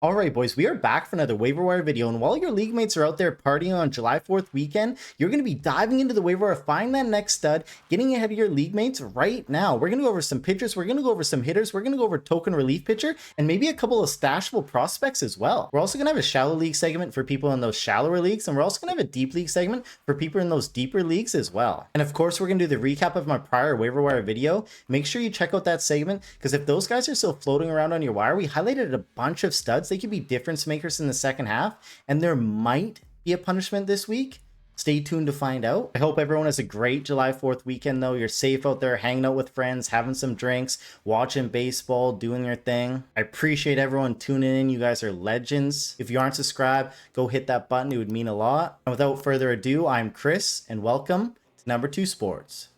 Alright boys, we are back for another waiver wire video, and while your league mates are out there partying on July 4th weekend, you're going to be diving into the waiver wire, finding that next stud, getting ahead of your league mates right now. We're going to go over some pitchers, we're going to go over some hitters, we're going to go over token relief pitcher, and maybe a couple of stashable prospects as well. We're also going to have a shallow league segment for people in those shallower leagues, and we're also going to have a deep league segment for people in those deeper leagues as well. And of course, we're going to do the recap of my prior waiver wire video. Make sure you check out that segment, because if those guys are still floating around on your wire, we highlighted a bunch of studs. They could be difference makers in the second half, and there might be a punishment this week. Stay tuned to find out. I hope everyone has a great July 4th weekend though. You're safe out there, hanging out with friends, having some drinks, watching baseball, doing your thing. I appreciate everyone tuning in. You guys are legends. If you aren't subscribed, go hit that button. It would mean a lot. And without further ado, I'm Chris, and welcome to Number 2 Sports.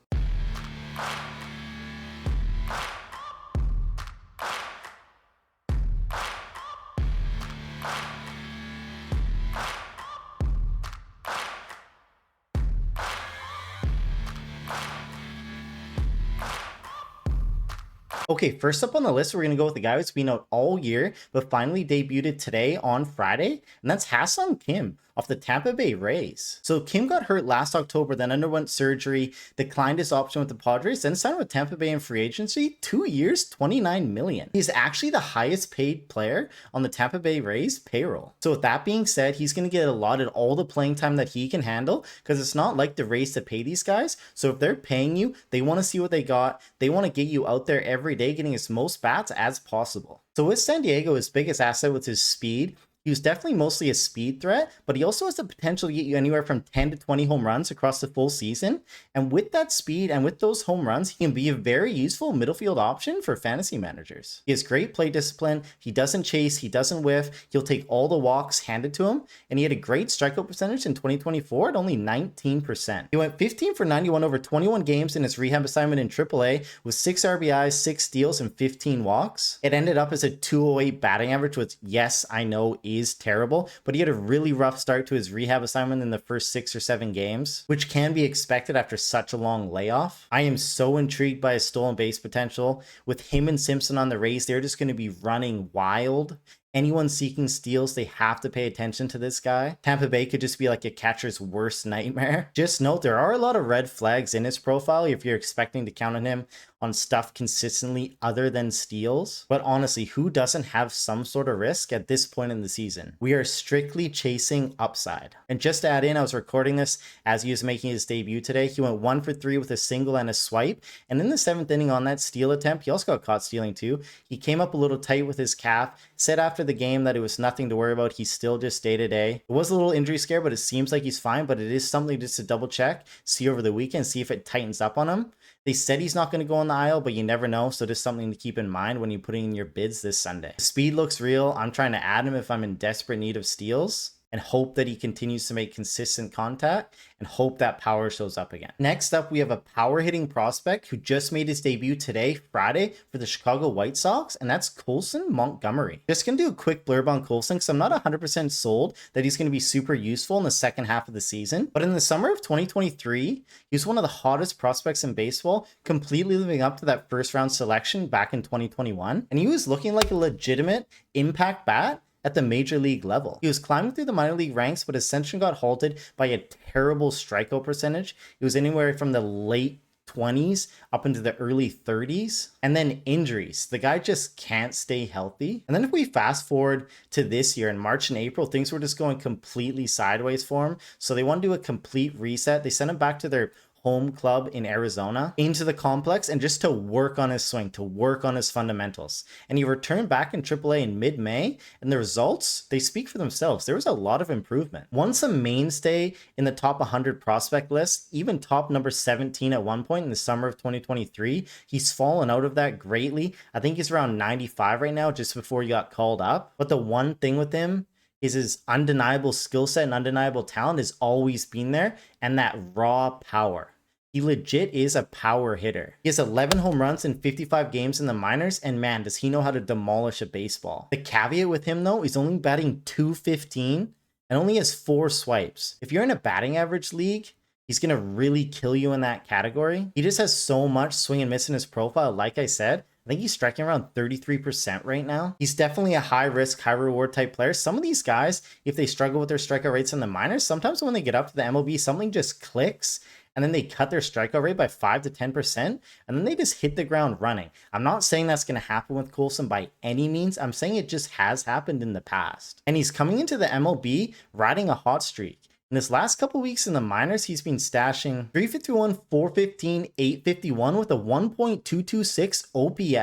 Okay, first up on the list, we're going to go with the guy who's been out all year, but finally debuted today on Friday, and that's Ha-Seong Kim off the Tampa Bay Rays. So Kim got hurt last October, then underwent surgery, declined his option with the Padres, then signed with Tampa Bay in free agency, 2 years, $29 million. He's actually the highest paid player on the Tampa Bay Rays payroll. So with that being said, he's going to get allotted all the playing time that he can handle, because it's not like the Rays to pay these guys. So if they're paying you, they want to see what they got. They want to get you out there every day, getting as most bats as possible. So with San Diego, his biggest asset was his speed. He was definitely mostly a speed threat, but he also has the potential to get you anywhere from 10 to 20 home runs across the full season. And with that speed and with those home runs, he can be a very useful middle field option for fantasy managers. He has great play discipline. He doesn't chase. He doesn't whiff. He'll take all the walks handed to him. And he had a great strikeout percentage in 2024 at only 19%. He went 15 for 91 over 21 games in his rehab assignment in AAA with 6 RBIs, 6 steals, and 15 walks. It ended up as a 208 batting average, which, yes, I know is terrible, but he had a really rough start to his rehab assignment in the first 6 or 7 games, which can be expected after such a long layoff. I am so intrigued by his stolen base potential. With him and Simpson on the Rays, they're just going to be running wild. Anyone seeking steals, they have to pay attention to this guy. Tampa Bay could just be like a catcher's worst nightmare. Just note, there are a lot of red flags in his profile if you're expecting to count on him on stuff consistently other than steals. But honestly, who doesn't have some sort of risk at this point in the season? We are strictly chasing upside. And just to add in, I was recording this as he was making his debut today. He went 1 for 3 with a single and a swipe. And in the 7th inning on that steal attempt, he also got caught stealing too. He came up a little tight with his calf, said after the game that it was nothing to worry about. He's still just day to day. It was a little injury scare, but it seems like he's fine. But it is something just to double check, see over the weekend, see if it tightens up on him. They said he's not going to go on the aisle, but you never know. So just something to keep in mind when you're putting in your bids this Sunday. Speed looks real. I'm trying to add him if I'm in desperate need of steals, and hope that he continues to make consistent contact, and hope that power shows up again. Next up, we have a power hitting prospect who just made his debut today, Friday, for the Chicago White Sox, and that's Colson Montgomery. Just gonna do a quick blurb on Colson, because I'm not 100% sold that he's gonna be super useful in the second half of the season. But in the summer of 2023, he was one of the hottest prospects in baseball, completely living up to that first round selection back in 2021. And he was looking like a legitimate impact bat at the major league level. He was climbing through the minor league ranks, but ascension got halted by a terrible strikeout percentage. It was anywhere from the late 20s up into the early 30s. And then injuries. The guy just can't stay healthy. And then if we fast forward to this year, in March and April, things were just going completely sideways for him. So they want to do a complete reset. They sent him back to their home club in Arizona into the complex, and just to work on his swing, to work on his fundamentals. And he returned back in AAA in mid-May, and the results, they speak for themselves. There was a lot of improvement. Once a mainstay in the top 100 prospect list, even top number 17 at one point in the summer of 2023, he's fallen out of that greatly. I think he's around 95 right now, just before he got called up. But the one thing with him is his undeniable skill set and undeniable talent has always been there, and that raw power. He legit is a power hitter. He has 11 home runs in 55 games in the minors, and man, does he know how to demolish a baseball. The caveat with him though is only batting .215 and only has 4 swipes. If you're in a batting average league, he's going to really kill you in that category. He just has so much swing and miss in his profile, like I said, I think he's striking around 33% right now. He's definitely a high risk, high reward type player. Some of these guys, if they struggle with their strikeout rates in the minors, sometimes when they get up to the MLB, something just clicks and then they cut their strikeout rate by 5 to 10%, and then they just hit the ground running. I'm not saying that's going to happen with Colson by any means. I'm saying it just has happened in the past. And he's coming into the MLB riding a hot streak. In his last couple weeks in the minors, he's been stashing 351, 415, 851 with a 1.226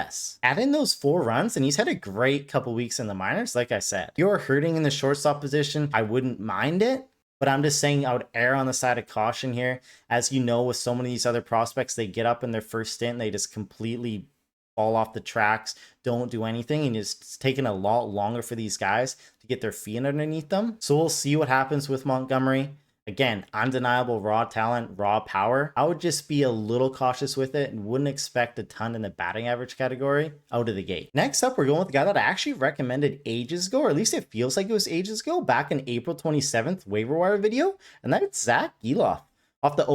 OPS. Add in those 4 runs, and he's had a great couple weeks in the minors, like I said. If you're hurting in the shortstop position, I wouldn't mind it. But I'm just saying I would err on the side of caution here. As you know, with so many of these other prospects, they get up in their first stint, they just completely fall off the tracks, don't do anything, and it's taken a lot longer for these guys to get their feet underneath them. So we'll see what happens with Montgomery. Again, undeniable raw talent, raw power. I would just be a little cautious with it and wouldn't expect a ton in the batting average category out of the gate. Next up, we're going with a guy that I actually recommended ages ago, or at least it feels like it was ages ago, back in April 27th waiver wire video, and that's Zack Gelof off the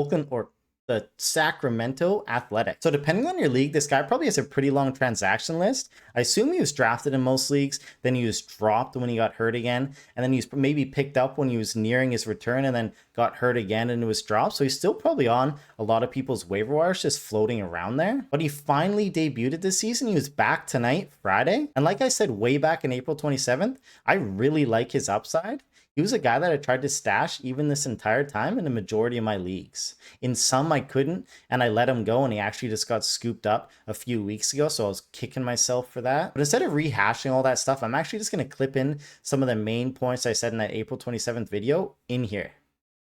the Sacramento Athletic. So depending on your league, this guy probably has a pretty long transaction list. I assume he was drafted in most leagues, then he was dropped when he got hurt again, and then he was maybe picked up when he was nearing his return and then got hurt again and was dropped. So he's still probably on a lot of people's waiver wires, just floating around there. But he finally debuted this season. He was back tonight, Friday. And like I said, way back in April 27th, I really like his upside. He was a guy that I tried to stash even this entire time in the majority of my leagues. In some, I couldn't, and I let him go, and he actually just got scooped up a few weeks ago, so I was kicking myself for that. But instead of rehashing all that stuff, I'm actually just going to clip in some of the main points I said in that April 27th video in here.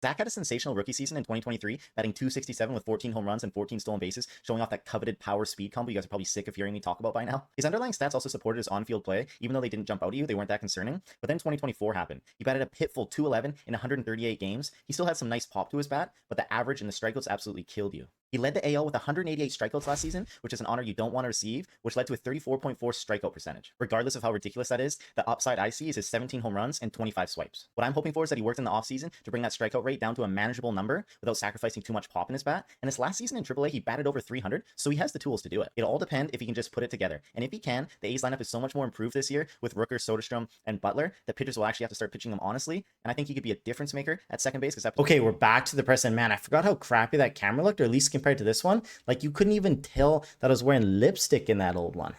Zack had a sensational rookie season in 2023, batting .267 with 14 home runs and 14 stolen bases, showing off that coveted power speed combo you guys are probably sick of hearing me talk about by now. His underlying stats also supported his on-field play, even though they didn't jump out at you, they weren't that concerning. But then 2024 happened. He batted a pitiful .211 in 138 games. He still had some nice pop to his bat, but the average and the strikeouts absolutely killed you. He led the AL with 188 strikeouts last season, which is an honor you don't want to receive, which led to a 34.4 strikeout percentage. Regardless of how ridiculous that is, the upside I see is his 17 home runs and 25 swipes. What I'm hoping for is that he worked in the offseason to bring that strikeout rate down to a manageable number without sacrificing too much pop in his bat. And his last season in AAA, he batted over 300, so he has the tools to do it. It'll all depend if he can just put it together. And if he can, the A's lineup is so much more improved this year with Rooker, Soderstrom, and Butler that pitchers will actually have to start pitching him honestly. And I think he could be a difference maker at second base. Okay, we're back to the present. Man, I forgot how crappy that camera looked, or at least compared to this one. Like, you couldn't even tell that I was wearing lipstick in that old one.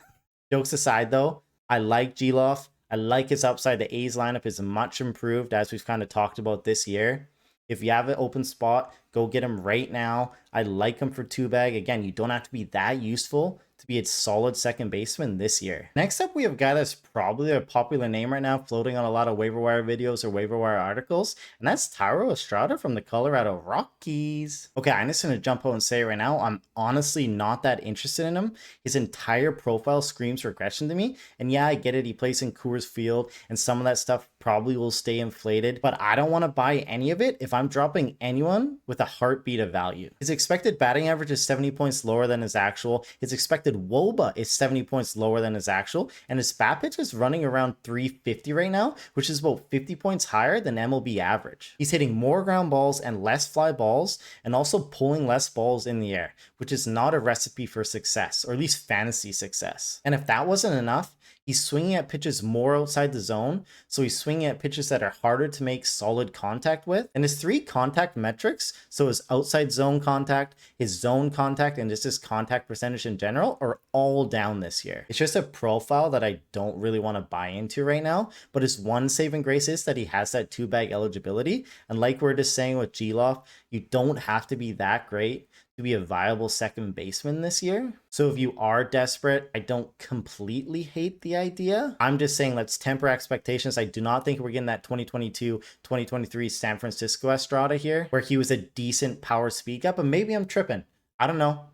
Jokes aside, though, I like Gelof. I like his upside. The A's lineup is much improved, as we've kind of talked about this year. If you have an open spot, go get him right now. I like him for 2-bag. Again, you don't have to be that useful to be a solid second baseman this year. Next up, we have a guy that's probably a popular name right now, floating on a lot of waiver wire videos or waiver wire articles, and that's Thairo Estrada from the Colorado Rockies. Okay, I'm just gonna jump out and say right now, I'm honestly not that interested in him. His entire profile screams regression to me, and yeah, I get it, he plays in Coors Field, and some of that stuff probably will stay inflated, but I don't want to buy any of it if I'm dropping anyone with a heartbeat of value. His expected batting average is 70 points lower than his actual. His expected WOBA is 70 points lower than his actual, and his BABIP is running around 350 right now, which is about 50 points higher than MLB average. He's hitting more ground balls and less fly balls, and also pulling less balls in the air, which is not a recipe for success, or at least fantasy success. And if that wasn't enough, he's swinging at pitches more outside the zone, so he's swinging at pitches that are harder to make solid contact with. And his 3 contact metrics, so his outside zone contact, his zone contact, and just his contact percentage in general, are all down this year. It's just a profile that I don't really want to buy into right now, but his one saving grace is that he has that 2-bag eligibility. And like we're just saying with Gelof, you don't have to be that great to be a viable second baseman this year. So if you are desperate, I don't completely hate the idea. I'm just saying let's temper expectations. I do not think we're getting that 2022-2023 San Francisco Estrada here, where he was a decent power speed guy, but maybe I'm tripping. I don't know.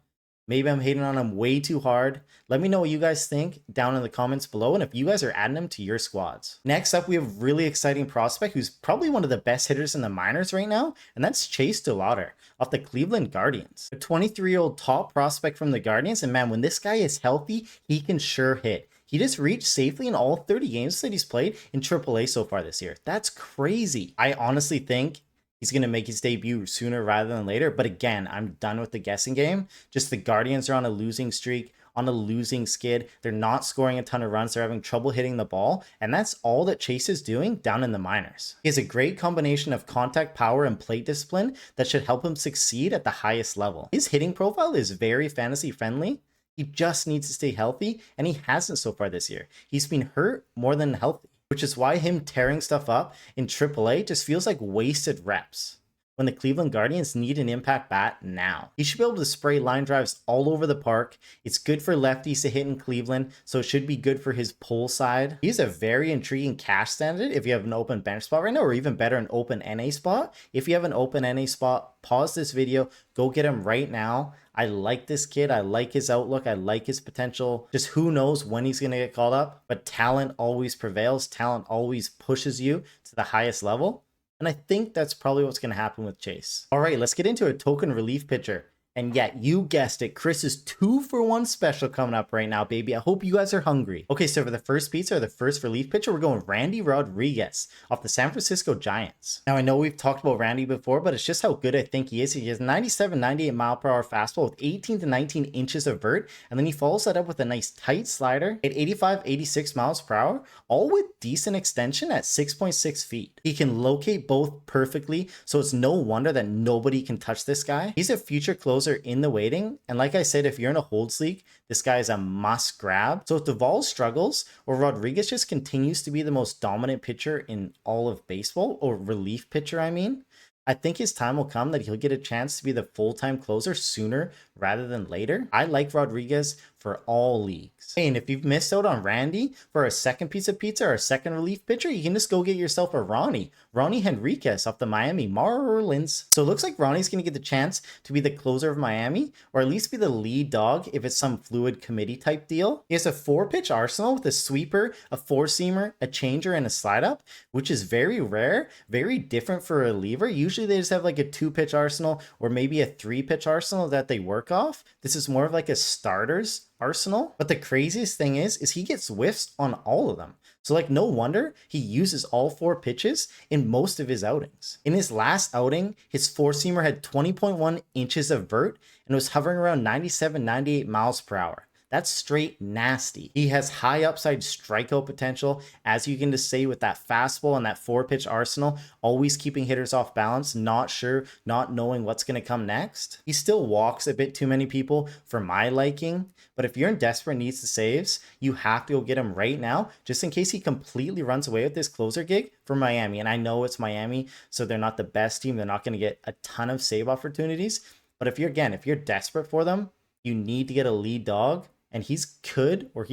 Maybe I'm hating on him way too hard. Let me know what you guys think down in the comments below, and if you guys are adding him to your squads. Next up, we have a really exciting prospect who's probably one of the best hitters in the minors right now, and that's DeLauter off the Cleveland Guardians. A 23-year-old top prospect from the Guardians, and man, when this guy is healthy, he can sure hit. He just reached safely in all 30 games that he's played in AAA so far this year. That's crazy. I honestly think he's going to make his debut sooner rather than later. But again, I'm done with the guessing game. Just the Guardians are on a losing streak. on a losing skid. They're not scoring a ton of runs. They're having trouble hitting the ball. And that's all that Chase is doing down in the minors. He has a great combination of contact power and plate discipline that should help him succeed at the highest level. His hitting profile is very fantasy friendly. He just needs to stay healthy, and he hasn't so far this year. He's been hurt more than healthy, which is why him tearing stuff up in AAA just feels like wasted reps when the Cleveland Guardians need an impact bat now. He should be able to spray line drives all over the park. It's good for lefties to hit in Cleveland, so it should be good for his pull side. He's a very intriguing cash standard if you have an open bench spot right now, or even better, an open NA spot. If you have an open NA spot, pause this video, go get him right now. I like this kid. I like his outlook. I like his potential. Just who knows when he's going to get called up, but talent always prevails. Talent always pushes you to the highest level. And I think that's probably what's going to happen with Chase. All right, let's get into a token relief pitcher. And yet, you guessed it, Chris's 2-for-1 special coming up right now, baby. I hope you guys are hungry. Okay, so for the first pizza, or the first relief pitcher, we're going Randy Rodriguez off the San Francisco Giants. Now, I know we've talked about Randy before, but it's just how good I think he is. He has 97, 98 mile per hour fastball with 18 to 19 inches of vert, and then he follows that up with a nice tight slider at 85, 86 miles per hour, all with decent extension at 6.6 feet. He can locate both perfectly, so it's no wonder that nobody can touch this guy. He's a future closer in the waiting, and like I said, if you're in a holds league, this guy is a must grab. So if Duvall struggles, or Rodriguez just continues to be the most dominant pitcher in all of baseball, or relief pitcher I mean, I think his time will come that he'll get a chance to be the full-time closer sooner rather than later. I like Rodriguez for all leagues. Hey, and if you've missed out on Randy for a second piece of pizza or a second relief pitcher, you can just go get yourself a Ronnie Henriquez off the Miami Marlins. So it looks like Ronnie's going to get the chance to be the closer of Miami, or at least be the lead dog if it's some fluid committee type deal. He has a 4-pitch arsenal with a sweeper, a 4-seamer, a changer, and a slide up, which is very rare, very different for a reliever. Usually they just have like a 2-pitch arsenal or maybe a 3-pitch arsenal that they work off. This is more of like a starter's arsenal. But the craziest thing is he gets whiffs on all of them. So like no wonder he uses all 4 pitches in most of his outings. In his last outing, his 4-seamer had 20.1 inches of vert and was hovering around 97, 98 miles per hour. That's straight nasty. He has high upside strikeout potential, as you can just say with that fastball and that 4-pitch arsenal, always keeping hitters off balance, not sure, not knowing what's going to come next. He still walks a bit too many people for my liking, but if you're in desperate needs to saves, you have to go get him right now, just in case he completely runs away with this closer gig for Miami. And I know it's Miami, so they're not the best team. They're not going to get a ton of save opportunities. But if you're desperate for them, you need to get a lead dog. And he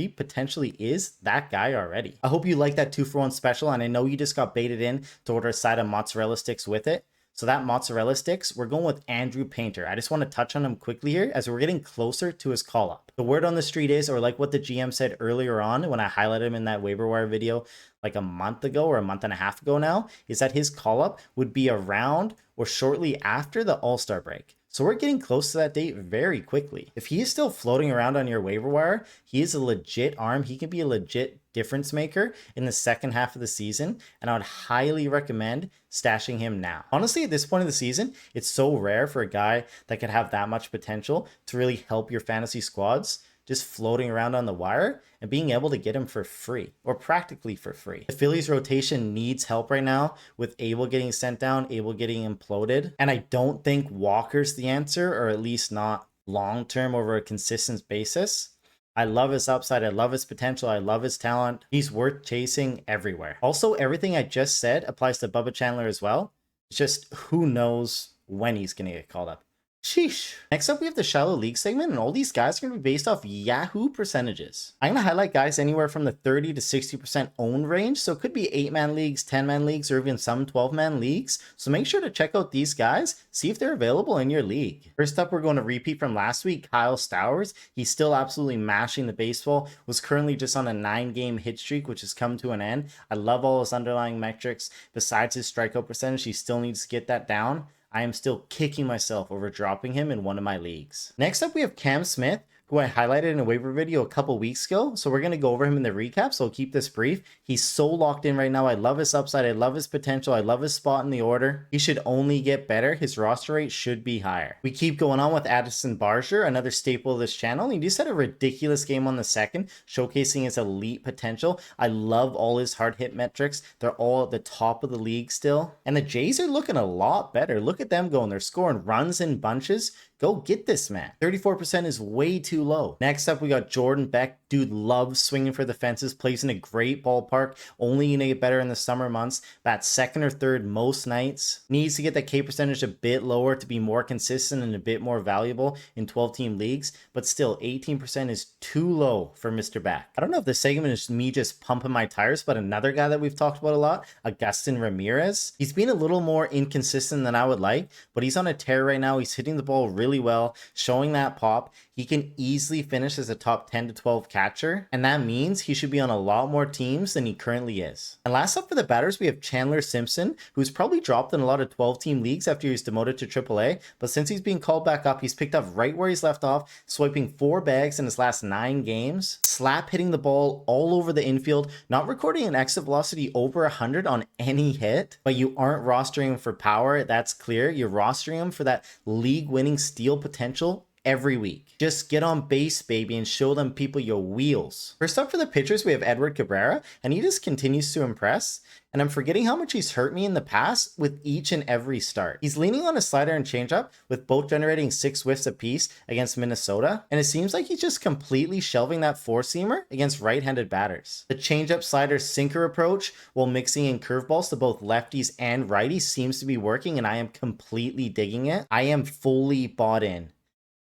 potentially is that guy already. I hope you like that 2-for-1 special, and I know you just got baited in to order a side of mozzarella sticks with it. So that mozzarella sticks, we're going with Andrew Painter. I just want to touch on him quickly here as we're getting closer to his call up. The word on the street is, or like what the GM said earlier on when I highlighted him in that waiver wire video like a month ago or a month and a half ago now, is that his call up would be around or shortly after the All-Star break. So we're getting close to that date very quickly. If he is still floating around on your waiver wire, he is a legit arm. He can be a legit difference maker in the second half of the season, and I would highly recommend stashing him now. Honestly, at this point of the season, it's so rare for a guy that could have that much potential to really help your fantasy squads, just floating around on the wire and being able to get him for free or practically for free. The Phillies rotation needs help right now with Abel getting sent down, Abel getting imploded. And I don't think Walker's the answer, or at least not long-term over a consistent basis. I love his upside. I love his potential. I love his talent. He's worth chasing everywhere. Also, everything I just said applies to Bubba Chandler as well. It's just who knows when he's going to get called up. Sheesh. Next up, we have the shallow league segment, and all these guys are going to be based off Yahoo percentages. I'm going to highlight guys anywhere from the 30 to 60% owned range, so it could be 8-man leagues, 10-man leagues, or even some 12-man leagues. So make sure to check out these guys, see if they're available in your league. First up, we're going to repeat from last week, Kyle Stowers. He's still absolutely mashing the baseball, was currently just on a 9-game hit streak, which has come to an end. I love all his underlying metrics. Besides his strikeout percentage, he still needs to get that down. I am still kicking myself over dropping him in one of my leagues. Next up, we have Cam Smith, who I highlighted in a waiver video a couple weeks ago. So we're going to go over him in the recap. So I'll keep this brief. He's so locked in right now. I love his upside. I love his potential. I love his spot in the order. He should only get better. His roster rate should be higher. We keep going on with Addison Barger, another staple of this channel. He just had a ridiculous game on the second, showcasing his elite potential. I love all his hard hit metrics. They're all at the top of the league still. And the Jays are looking a lot better. Look at them going. They're scoring runs in bunches. Go get this man. 34% is way too low. Next up, we got Jordan Beck. Dude loves swinging for the fences, plays in a great ballpark, only gonna get better in the summer months. Bats second or third most nights. Needs to get that K percentage a bit lower to be more consistent and a bit more valuable in 12-team leagues, but still 18% is too low for Mr. Beck. I don't know if this segment is me just pumping my tires, but another guy that we've talked about a lot, Agustin Ramirez. He's been a little more inconsistent than I would like, but he's on a tear right now. He's hitting the ball really well, showing that pop. He can easily finish as a top 10 to 12 catcher, and that means he should be on a lot more teams than he currently is. And last up for the batters, we have Chandler Simpson, who's probably dropped in a lot of 12-team leagues after he was demoted to AAA, but since he's being called back up, he's picked up right where he's left off, swiping 4 bags in his last 9 games, slap hitting the ball all over the infield, not recording an exit velocity over 100 on any hit, but you aren't rostering him for power, that's clear. You're rostering him for that league-winning steal potential every week. Just get on base, baby, and show them people your wheels. First up for the pitchers, we have Edward Cabrera, and he just continues to impress. And I'm forgetting how much he's hurt me in the past with each and every start. He's leaning on a slider and changeup, with both generating 6 whiffs apiece against Minnesota, and it seems like he's just completely shelving that 4-seamer against right-handed batters. The changeup slider sinker approach, while mixing in curveballs to both lefties and righties, seems to be working, and I am completely digging it. I am fully bought in.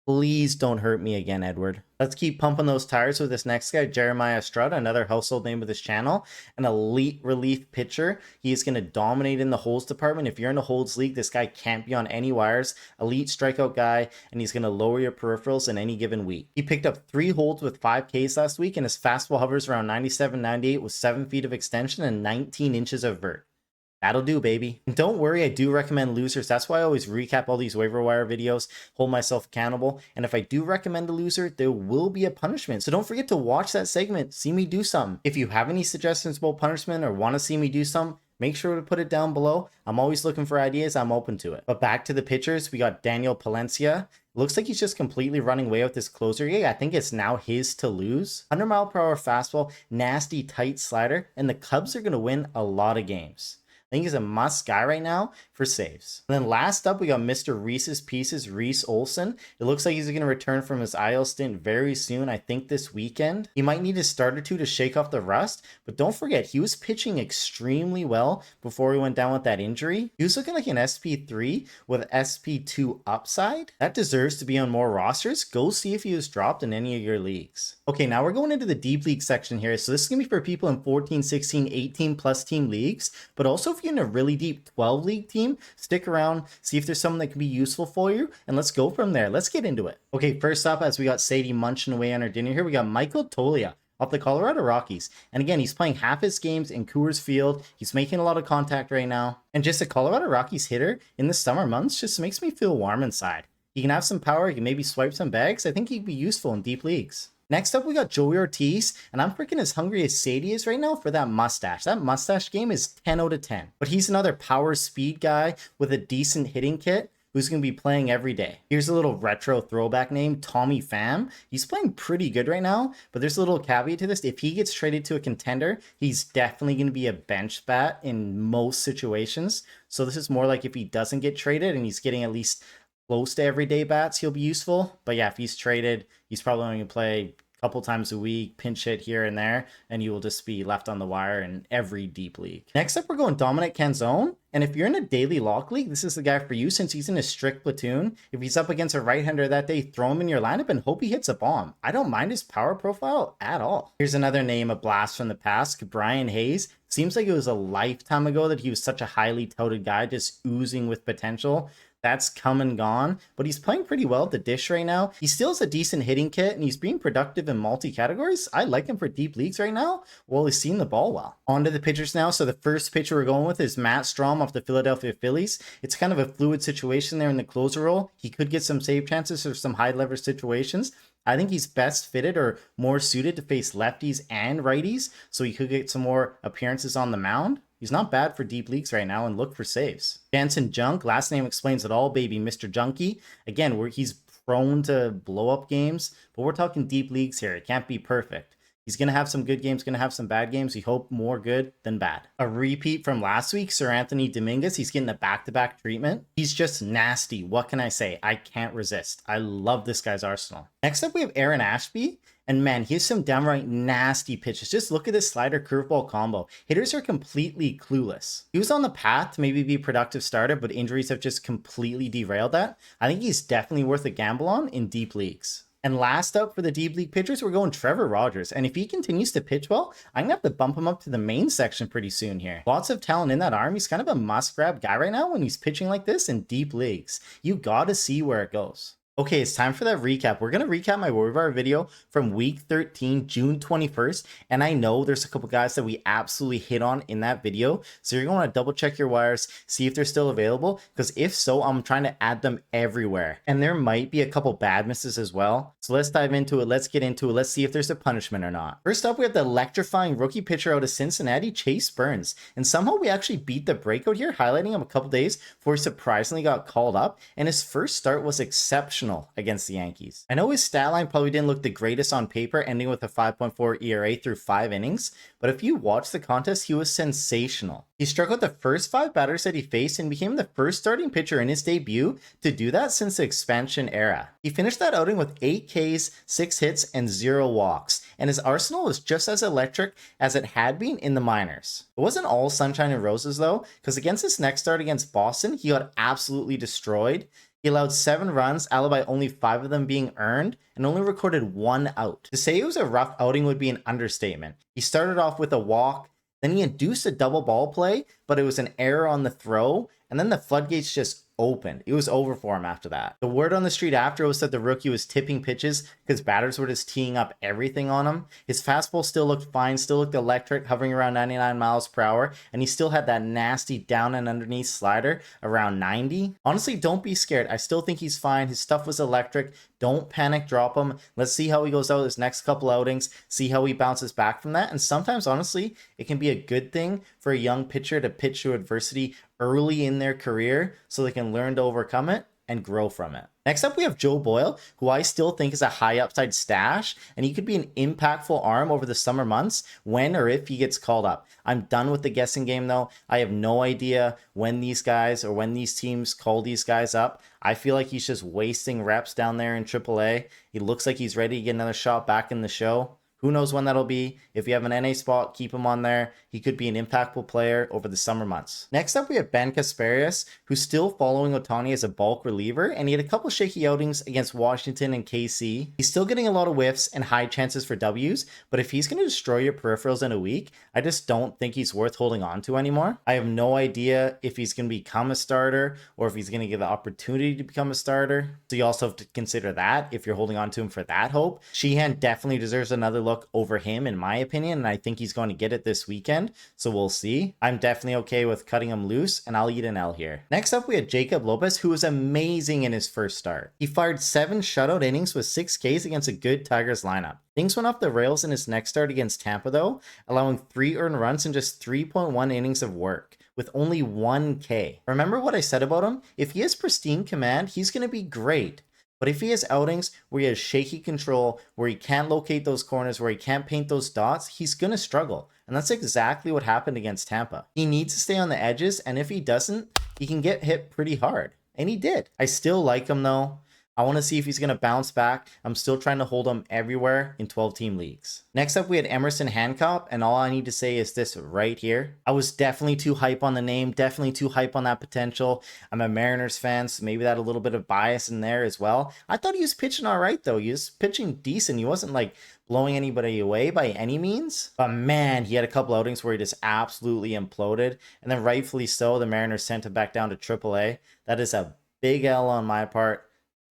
Please don't hurt me again, Edward. Let's keep pumping those tires with this next guy, Jeremiah Estrada, another household name of this channel, an elite relief pitcher. He is going to dominate in the holds department. If you're in a holds league, this guy can't be on any wires. Elite strikeout guy, and he's going to lower your peripherals in any given week. He picked up 3 holds with 5 Ks last week, and his fastball hovers around 97, 98 with 7 feet of extension and 19 inches of vert. That'll do, baby. And don't worry, I do recommend losers. That's why I always recap all these waiver wire videos, hold myself accountable. And if I do recommend a loser, there will be a punishment. So don't forget to watch that segment, see me do something. If you have any suggestions about punishment or want to see me do something, make sure to put it down below. I'm always looking for ideas. I'm open to it. But back to the pitchers, we got Daniel Palencia. Looks like he's just completely running away with this closer gig. I think it's now his to lose. 100-mile-per-hour fastball, nasty tight slider, and the Cubs are going to win a lot of games. I think he's a must guy right now for saves. And then last up, we got Mr. Reese's Pieces, Reese Olson. It looks like he's going to return from his IL stint very soon, I think this weekend. He might need a start or two to shake off the rust, but don't forget, he was pitching extremely well before he went down with that injury. He was looking like an SP3 with SP2 upside. That deserves to be on more rosters. Go see if he was dropped in any of your leagues. Okay, now we're going into the deep league section here. So this is going to be for people in 14, 16, 18 plus team leagues, but also if you're in a really deep 12 league team, stick around, see if there's something that can be useful for you, and let's go from there. Let's get into it. Okay, first up, as we got Sadie munching away on her dinner here, we got Michael Toglia off the Colorado Rockies. And again, he's playing half his games in Coors Field. He's making a lot of contact right now. And just a Colorado Rockies hitter in the summer months just makes me feel warm inside. He can have some power, he can maybe swipe some bags. I think he'd be useful in deep leagues. Next up, we got Joey Ortiz, and I'm freaking as hungry as Sadie is right now for that mustache. That mustache game is 10 out of 10. But he's another power speed guy with a decent hitting kit who's going to be playing every day. Here's a little retro throwback name, Tommy Pham. He's playing pretty good right now, but there's a little caveat to this. If he gets traded to a contender, he's definitely going to be a bench bat in most situations. So this is more like if he doesn't get traded and he's getting at least close to everyday bats, he'll be useful. But yeah, if he's traded, he's probably only going to play a couple times a week, pinch hit here and there, and you will just be left on the wire in every deep league. Next up, we're going Dominic Canzone. And if you're in a daily lock league, this is the guy for you since he's in a strict platoon. If he's up against a right-hander that day, throw him in your lineup and hope he hits a bomb. I don't mind his power profile at all. Here's another name, a blast from the past, Brian Hayes. Seems like it was a lifetime ago that he was such a highly touted guy, just oozing with potential. That's come and gone, but he's playing pretty well at the dish right now. He still has a decent hitting kit, and he's being productive in multi-categories. I like him for deep leagues right now. Well, he's seeing the ball well. On to the pitchers now. So the first pitcher we're going with is Matt Strom off the Philadelphia Phillies. It's kind of a fluid situation there in the closer role. He could get some save chances or some high leverage situations. I think he's best fitted or more suited to face lefties and righties, so he could get some more appearances on the mound. He's not bad for deep leagues right now, and look for saves. Jansen Junk, last name explains it all, baby, Mr. Junkie. Again, he's prone to blow up games, but we're talking deep leagues here. It can't be perfect. He's going to have some good games, going to have some bad games. We hope more good than bad. A repeat from last week, Sir Anthony Dominguez. He's getting a back-to-back treatment. He's just nasty. What can I say? I can't resist. I love this guy's arsenal. Next up, we have Aaron Ashby. And man, he has some downright nasty pitches. Just look at this slider curveball combo. Hitters are completely clueless. He was on the path to maybe be a productive starter, but injuries have just completely derailed that. I think he's definitely worth a gamble on in deep leagues. And last up for the deep league pitchers, we're going Trevor Rogers. And if he continues to pitch well, I'm going to have to bump him up to the main section pretty soon here. Lots of talent in that arm. He's kind of a must-grab guy right now when he's pitching like this in deep leagues. You got to see where it goes. Okay, it's time for that recap. We're going to recap my waiver wire video from week 13, June 21st. And I know there's a couple guys that we absolutely hit on in that video. So you're going to want to double check your wires, see if they're still available. Because if so, I'm trying to add them everywhere. And there might be a couple bad misses as well. So let's dive into it. Let's get into it. Let's see if there's a punishment or not. First up, we have the electrifying rookie pitcher out of Cincinnati, Chase Burns. And somehow we actually beat the breakout here, highlighting him a couple days before he surprisingly got called up. And his first start was exceptional against the Yankees. I know his stat line probably didn't look the greatest on paper, ending with a 5.4 ERA through 5 innings, but if you watch the contest, he was sensational. He struck out the first 5 batters that he faced and became the first starting pitcher in his debut to do that since the expansion era. He finished that outing with 8 Ks, 6 hits, and 0 walks, and his arsenal was just as electric as it had been in the minors. It wasn't all sunshine and roses though, because against his next start against Boston, he got absolutely destroyed. He allowed 7 runs, by only 5 of them being earned, and only recorded 1 out. To say it was a rough outing would be an understatement. He started off with a walk, then he induced a double ball play, but it was an error on the throw, and then the floodgates just opened. It was over for him after that. The word on the street after was that the rookie was tipping pitches because batters were just teeing up everything on him. His fastball still looked fine, still looked electric, hovering around 99 miles per hour, and he still had that nasty down and underneath slider around 90. Honestly, don't be scared. I still think he's fine. His stuff was electric. Don't panic, drop him. Let's see how he goes out his next couple outings, see how he bounces back from that. And sometimes, honestly, it can be a good thing for a young pitcher to pitch to adversity early in their career so they can learn to overcome it and grow from it. Next up, we have Joe Boyle, who I still think is a high upside stash, and he could be an impactful arm over the summer months when or if he gets called up. I'm done with the guessing game though. I have no idea when these guys or when these teams call these guys up. I feel like he's just wasting reps down there in AAA. He looks like he's ready to get another shot back in the show. Who knows when that'll be? If you have an NA spot, keep him on there. He could be an impactful player over the summer months. Next up, we have Ben Casparius, who's still following Ohtani as a bulk reliever, and he had a couple shaky outings against Washington and KC. He's still getting a lot of whiffs and high chances for Ws, but if he's going to destroy your peripherals in a week, I just don't think he's worth holding on to anymore. I have no idea if he's going to become a starter or if he's going to get the opportunity to become a starter. So you also have to consider that if you're holding on to him for that hope. Sheehan definitely deserves another look over him, in my opinion, and I think he's going to get it this weekend, so we'll see. I'm definitely okay with cutting him loose, and I'll eat an L here. Next up, we had Jacob Lopez, who was amazing in his first start. He fired 7 shutout innings with 6 Ks against a good Tigers lineup. Things went off the rails in his next start against Tampa though, allowing 3 earned runs in just 3.1 innings of work, with only 1 K. Remember what I said about him? If he has pristine command, he's going to be great. But if he has outings where he has shaky control, where he can't locate those corners, where he can't paint those dots, he's going to struggle. And that's exactly what happened against Tampa. He needs to stay on the edges, and if he doesn't, he can get hit pretty hard. And he did. I still like him though. I want to see if he's going to bounce back. I'm still trying to hold him everywhere in 12-team leagues. Next up, we had Emerson Hancock, and all I need to say is this right here. I was definitely too hype on the name, definitely too hype on that potential. I'm a Mariners fan, so maybe that a little bit of bias in there as well. I thought he was pitching all right, though. He was pitching decent. He wasn't like blowing anybody away by any means. But man, he had a couple outings where he just absolutely imploded. And then rightfully so, the Mariners sent him back down to AAA. That is a big L on my part.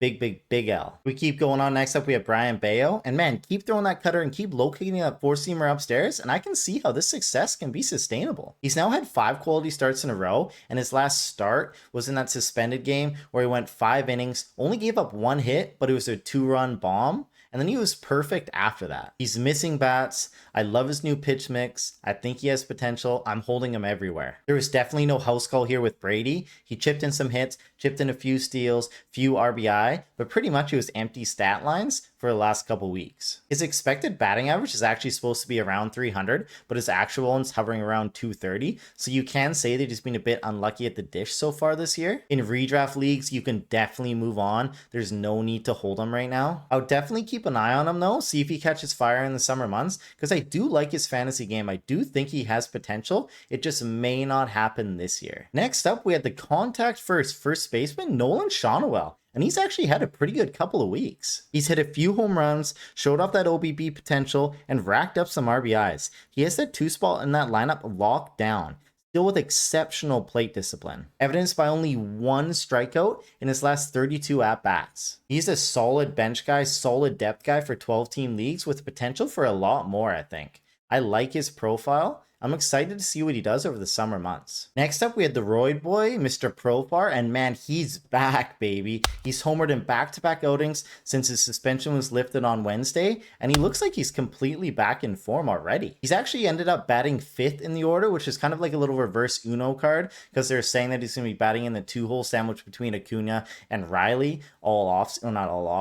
Big L. We keep going on. Next up, we have Brayan Bello. And man, keep throwing that cutter and keep locating that 4-seamer upstairs, and I can see how this success can be sustainable. He's now had 5 quality starts in a row, and his last start was in that suspended game where he went 5 innings, only gave up 1 hit, but it was a 2-run bomb. and then he was perfect after that. He's missing bats. I love his new pitch mix. I think he has potential. I'm holding him everywhere. There was definitely no house call here with Brady. He chipped in some hits, chipped in a few steals, few RBI, but pretty much it was empty stat lines for the last couple weeks. His expected batting average is actually supposed to be around 300, but his actual one's hovering around 230. So you can say that he's been a bit unlucky at the dish so far this year. In redraft leagues, you can definitely move on. There's no need to hold him right now. I would definitely keep an eye on him though, see if he catches fire in the summer months, because I do like his fantasy game. I do think he has potential. It just may not happen this year. Next up, we had the contact first baseman, Nolan Schanuel. And he's actually had a pretty good couple of weeks. He's hit a few home runs, showed off that OBP potential, and racked up some RBIs. He has that 2 spot in that lineup locked down, still with exceptional plate discipline, evidenced by only 1 strikeout in his last 32 at-bats. He's a solid bench guy, solid depth guy for 12-team leagues with potential for a lot more, I think. I like his profile. I'm excited to see what he does over the summer months. Next up, we had the Roid boy, Mr. Profar, and man, he's back, baby. He's homered in back-to-back outings since his suspension was lifted on Wednesday, and he looks like he's completely back in form already. He's actually ended up batting 5th in the order, which is kind of like a little reverse Uno card, because they're saying that he's going to be batting in the 2-hole sandwich between Acuna and Riley all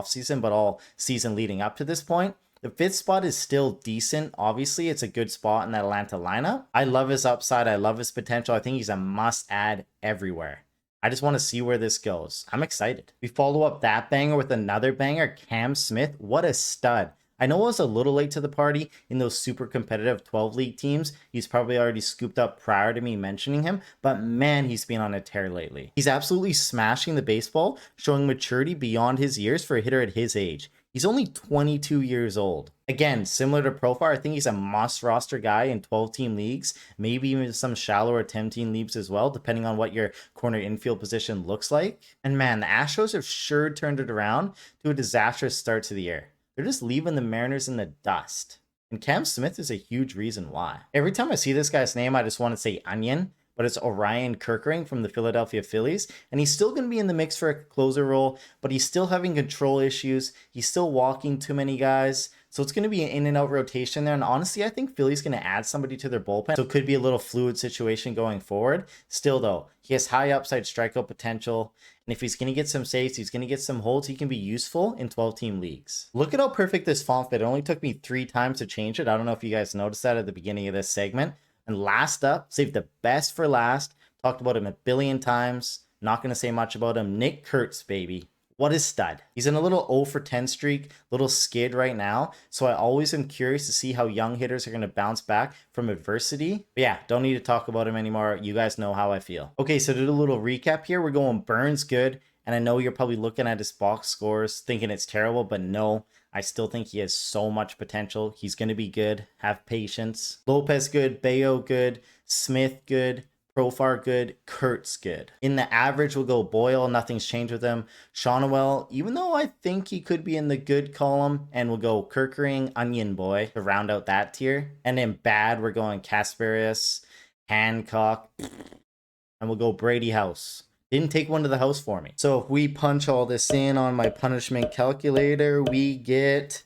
season leading up to this point. The 5th spot is still decent. Obviously, it's a good spot in that Atlanta lineup. I love his upside. I love his potential. I think he's a must-add everywhere. I just want to see where this goes. I'm excited. We follow up that banger with another banger, Cam Smith. What a stud. I know I was a little late to the party in those super competitive 12-league teams. He's probably already scooped up prior to me mentioning him, but man, he's been on a tear lately. He's absolutely smashing the baseball, showing maturity beyond his years for a hitter at his age. He's only 22 years old. Again, similar to Profar, I think he's a must roster guy in 12-team leagues, maybe even some shallower 10-team leagues as well, depending on what your corner infield position looks like. And man, the Astros have sure turned it around to a disastrous start to the year. They're just leaving the Mariners in the dust. And Cam Smith is a huge reason why. Every time I see this guy's name, I just want to say onion, but it's Orion Kerkering from the Philadelphia Phillies, and he's still going to be in the mix for a closer role, but he's still having control issues. He's still walking too many guys, so it's going to be an in and out rotation there, and honestly, I think Philly's going to add somebody to their bullpen, so it could be a little fluid situation going forward. Still, though, he has high upside strikeout potential, and if he's going to get some saves, he's going to get some holds, he can be useful in 12-team leagues. Look at how perfect this font fit. It only took me 3 times to change it. I don't know if you guys noticed that at the beginning of this segment. And last up, saved the best for last. Talked about him a billion times. Not going to say much about him. Nick Kurtz, baby. What a stud. He's in a little 0 for 10 streak, little skid right now. So I always am curious to see how young hitters are going to bounce back from adversity. But yeah, don't need to talk about him anymore. You guys know how I feel. Okay, so to do a little recap here, we're going Burns good. And I know you're probably looking at his box scores thinking it's terrible, but no. I still think he has so much potential. He's going to be good. Have patience. Lopez good. Bello good. Smith good. Profar good. Kurtz good. In the average, we'll go Boyle. Nothing's changed with him. Schanuel, even though I think he could be in the good column. And we'll go Kerkering Onion Boy to round out that tier. And in bad, we're going Casparius, Hancock. And we'll go Brady House. Didn't take one to the house for me. So if we punch all this in on my punishment calculator, we get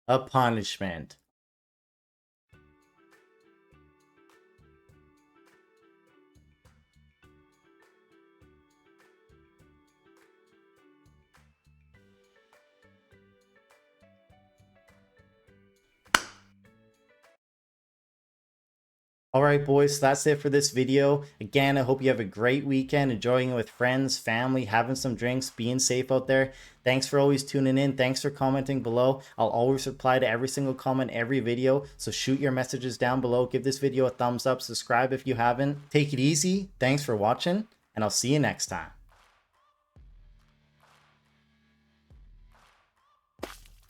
a punishment. All right, boys, so that's it for this video. Again, I hope you have a great weekend, enjoying it with friends, family, having some drinks, being safe out there. Thanks for always tuning in. Thanks for commenting below. I'll always reply to every single comment, every video. So shoot your messages down below. Give this video a thumbs up. Subscribe if you haven't. Take it easy. Thanks for watching, and I'll see you next time.